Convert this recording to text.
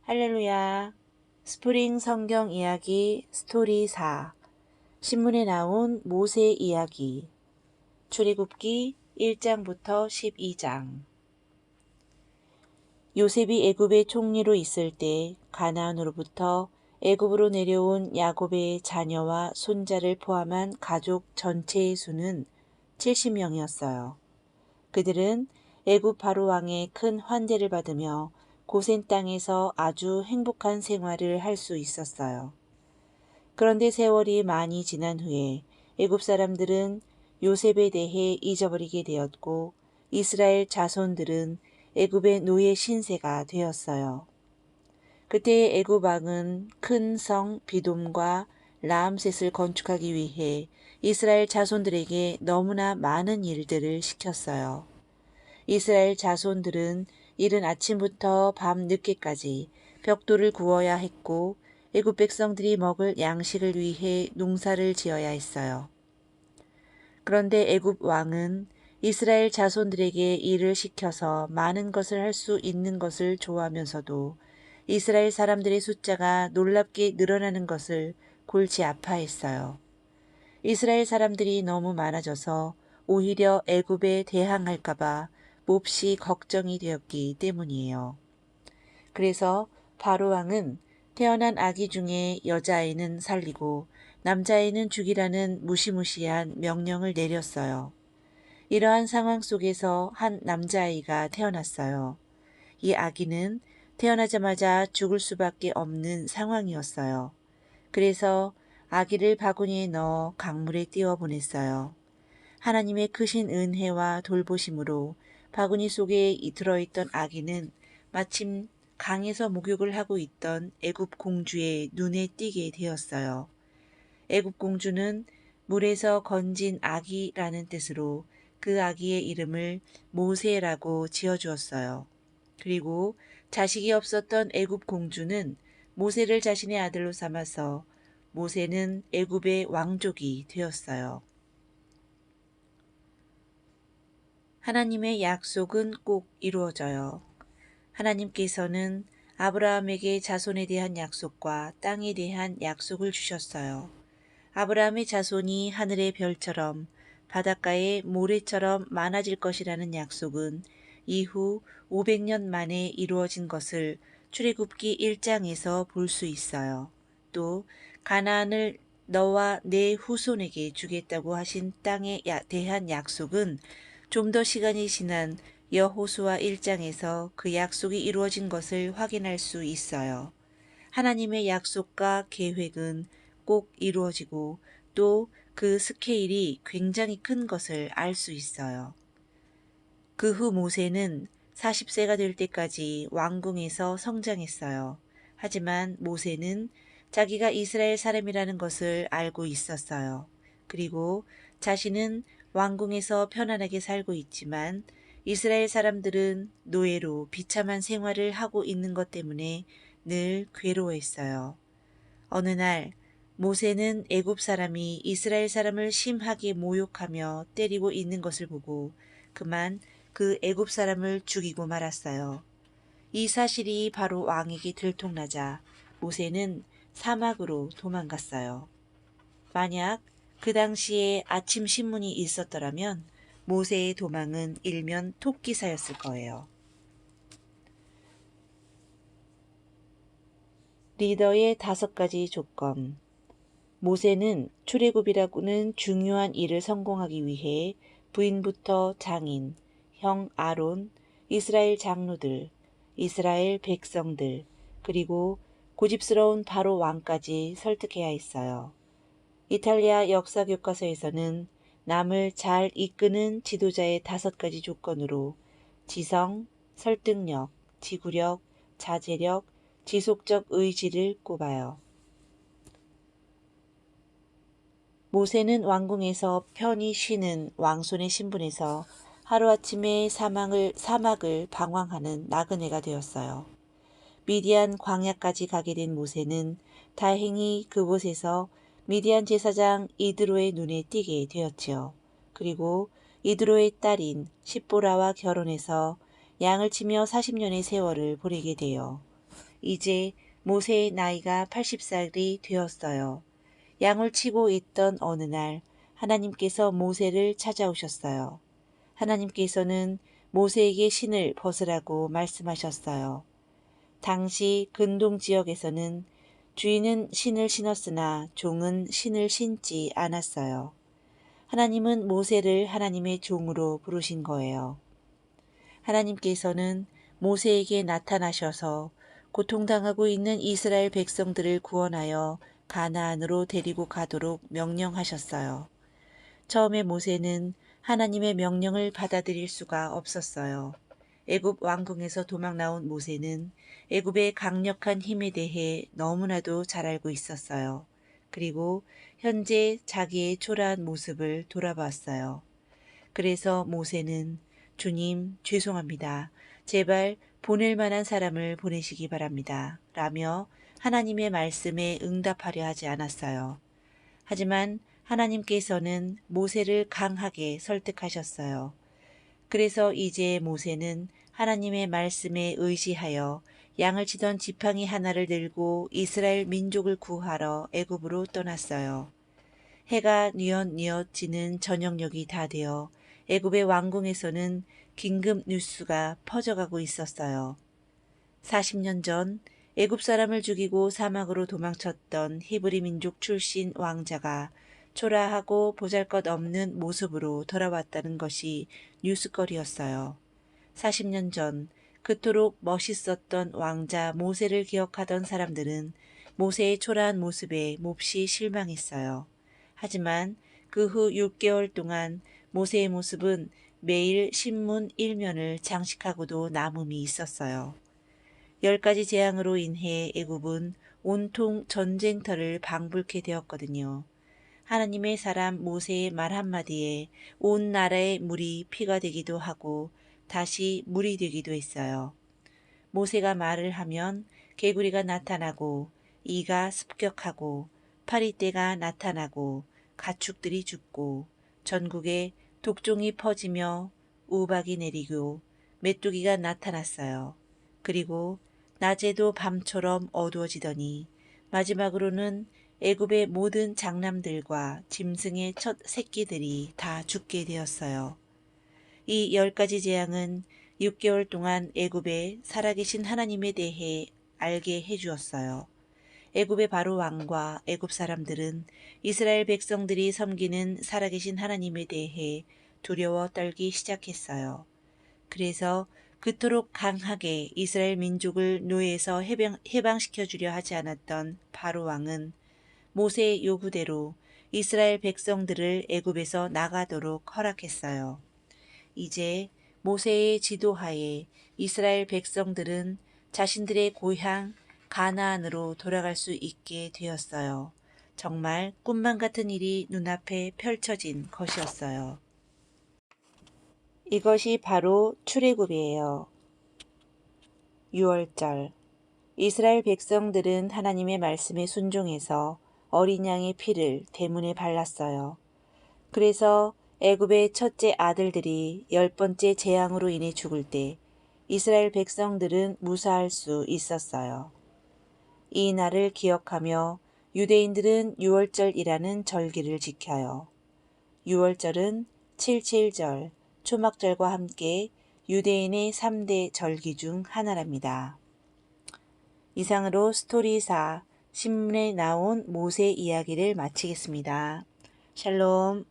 할렐루야. 스프링 성경 이야기 스토리 4. 신문에 나온 모세 이야기. 출애굽기 1장부터 12장. 요셉이 애굽의 총리로 있을 때 가나안으로부터 애굽으로 내려온 야곱의 자녀와 손자를 포함한 가족 전체의 수는 70명이었어요. 그들은 애굽 바로 왕의 큰 환대를 받으며 고센 땅에서 아주 행복한 생활을 할 수 있었어요. 그런데 세월이 많이 지난 후에 애굽 사람들은 요셉에 대해 잊어버리게 되었고 이스라엘 자손들은 애굽의 노예 신세가 되었어요. 그때 애굽 왕은 큰 성 비돔과 라암셋을 건축하기 위해 이스라엘 자손들에게 너무나 많은 일들을 시켰어요. 이스라엘 자손들은 이른 아침부터 밤 늦게까지 벽돌을 구워야 했고 애굽 백성들이 먹을 양식을 위해 농사를 지어야 했어요. 그런데 애굽 왕은 이스라엘 자손들에게 일을 시켜서 많은 것을 할 수 있는 것을 좋아하면서도 이스라엘 사람들의 숫자가 놀랍게 늘어나는 것을 골치 아파했어요. 이스라엘 사람들이 너무 많아져서 오히려 애굽에 대항할까봐 몹시 걱정이 되었기 때문이에요. 그래서 바로 왕은 태어난 아기 중에 여자아이는 살리고 남자아이는 죽이라는 무시무시한 명령을 내렸어요. 이러한 상황 속에서 한 남자아이가 태어났어요. 이 아기는 태어나자마자 죽을 수밖에 없는 상황이었어요. 그래서 아기를 바구니에 넣어 강물에 띄워 보냈어요. 하나님의 크신 은혜와 돌보심으로 바구니 속에 들어있던 아기는 마침 강에서 목욕을 하고 있던 애굽 공주의 눈에 띄게 되었어요. 애굽 공주는 물에서 건진 아기라는 뜻으로 그 아기의 이름을 모세라고 지어주었어요. 그리고 자식이 없었던 애굽 공주는 모세를 자신의 아들로 삼아서 모세는 애굽의 왕족이 되었어요. 하나님의 약속은 꼭 이루어져요. 하나님께서는 아브라함에게 자손에 대한 약속과 땅에 대한 약속을 주셨어요. 아브라함의 자손이 하늘의 별처럼 바닷가의 모래처럼 많아질 것이라는 약속은 이후 500년 만에 이루어진 것을 출애굽기 1장에서 볼 수 있어요. 또 가나안을 너와 내 후손에게 주겠다고 하신 땅에 대한 약속은 좀 더 시간이 지난 여호수아 1장에서 그 약속이 이루어진 것을 확인할 수 있어요. 하나님의 약속과 계획은 꼭 이루어지고 또 그 스케일이 굉장히 큰 것을 알 수 있어요. 그 후 모세는 40세가 될 때까지 왕궁에서 성장했어요. 하지만 모세는 자기가 이스라엘 사람이라는 것을 알고 있었어요. 그리고 자신은 왕궁에서 편안하게 살고 있지만 이스라엘 사람들은 노예로 비참한 생활을 하고 있는 것 때문에 늘 괴로워했어요. 어느 날 모세는 애굽 사람이 이스라엘 사람을 심하게 모욕하며 때리고 있는 것을 보고 그만 그 애굽 사람을 죽이고 말았어요. 이 사실이 바로 왕에게 들통나자 모세는 사막으로 도망갔어요. 만약 그 당시에 아침 신문이 있었더라면 모세의 도망은 일면 토끼사였을 거예요. 리더의 5가지 조건. 모세는 출애굽이라고는 중요한 일을 성공하기 위해 부인부터 장인, 형 아론, 이스라엘 장로들, 이스라엘 백성들, 그리고 고집스러운 바로 왕까지 설득해야 했어요. 이탈리아 역사 교과서에서는 남을 잘 이끄는 지도자의 5가지 조건으로 지성, 설득력, 지구력, 자제력, 지속적 의지를 꼽아요. 모세는 왕궁에서 편히 쉬는 왕손의 신분에서 하루아침에 사막을 방황하는 나그네가 되었어요. 미디안 광야까지 가게 된 모세는 다행히 그곳에서 미디안 제사장 이드로의 눈에 띄게 되었지요. 그리고 이드로의 딸인 십보라와 결혼해서 양을 치며 40년의 세월을 보내게 돼요. 이제 모세의 나이가 80살이 되었어요. 양을 치고 있던 어느 날 하나님께서 모세를 찾아오셨어요. 하나님께서는 모세에게 신을 벗으라고 말씀하셨어요. 당시 근동 지역에서는 주인은 신을 신었으나 종은 신을 신지 않았어요. 하나님은 모세를 하나님의 종으로 부르신 거예요. 하나님께서는 모세에게 나타나셔서 고통당하고 있는 이스라엘 백성들을 구원하여 가나안으로 데리고 가도록 명령하셨어요. 처음에 모세는 하나님의 명령을 받아들일 수가 없었어요. 애굽 왕궁에서 도망 나온 모세는 애굽의 강력한 힘에 대해 너무나도 잘 알고 있었어요. 그리고 현재 자기의 초라한 모습을 돌아봤어요. 그래서 모세는 주님, 죄송합니다. 제발 보낼 만한 사람을 보내시기 바랍니다. 라며 하나님의 말씀에 응답하려 하지 않았어요. 하지만 하나님께서는 모세를 강하게 설득하셨어요. 그래서 이제 모세는 하나님의 말씀에 의지하여 양을 치던 지팡이 하나를 들고 이스라엘 민족을 구하러 애굽으로 떠났어요. 해가 뉘엿뉘엿 지는 저녁녘이 다 되어 애굽의 왕궁에서는 긴급 뉴스가 퍼져가고 있었어요. 40년 전 애굽 사람을 죽이고 사막으로 도망쳤던 히브리 민족 출신 왕자가 초라하고 보잘것없는 모습으로 돌아왔다는 것이 뉴스거리였어요. 40년 전 그토록 멋있었던 왕자 모세를 기억하던 사람들은 모세의 초라한 모습에 몹시 실망했어요. 하지만 그 후 6개월 동안 모세의 모습은 매일 신문 1면을 장식하고도 남음이 있었어요. 10가지 재앙으로 인해 애굽은 온통 전쟁터를 방불케 되었거든요. 하나님의 사람 모세의 말 한마디에 온 나라의 물이 피가 되기도 하고 다시 물이 되기도 했어요. 모세가 말을 하면 개구리가 나타나고 이가 습격하고 파리떼가 나타나고 가축들이 죽고 전국에 독종이 퍼지며 우박이 내리고 메뚜기가 나타났어요. 그리고 낮에도 밤처럼 어두워지더니 마지막으로는 애굽의 모든 장남들과 짐승의 첫 새끼들이 다 죽게 되었어요. 이 10가지 재앙은 6개월 동안 애굽에 살아계신 하나님에 대해 알게 해주었어요. 애굽의 바로 왕과 애굽 사람들은 이스라엘 백성들이 섬기는 살아계신 하나님에 대해 두려워 떨기 시작했어요. 그래서 그토록 강하게 이스라엘 민족을 노예에서 해방시켜 주려 하지 않았던 바로 왕은 모세의 요구대로 이스라엘 백성들을 애굽에서 나가도록 허락했어요. 이제 모세의 지도하에 이스라엘 백성들은 자신들의 고향 가나안으로 돌아갈 수 있게 되었어요. 정말 꿈만 같은 일이 눈앞에 펼쳐진 것이었어요. 이것이 바로 출애굽이에요. 6월절 이스라엘 백성들은 하나님의 말씀에 순종해서 어린 양의 피를 대문에 발랐어요. 그래서 애굽의 첫째 아들들이 10번째 재앙으로 인해 죽을 때 이스라엘 백성들은 무사할 수 있었어요. 이 날을 기억하며 유대인들은 6월절이라는 절기를 지켜요. 6월절은 7.7절, 초막절과 함께 유대인의 3대 절기 중 하나랍니다. 이상으로 스토리4 신문에 나온 모세 이야기를 마치겠습니다. 샬롬.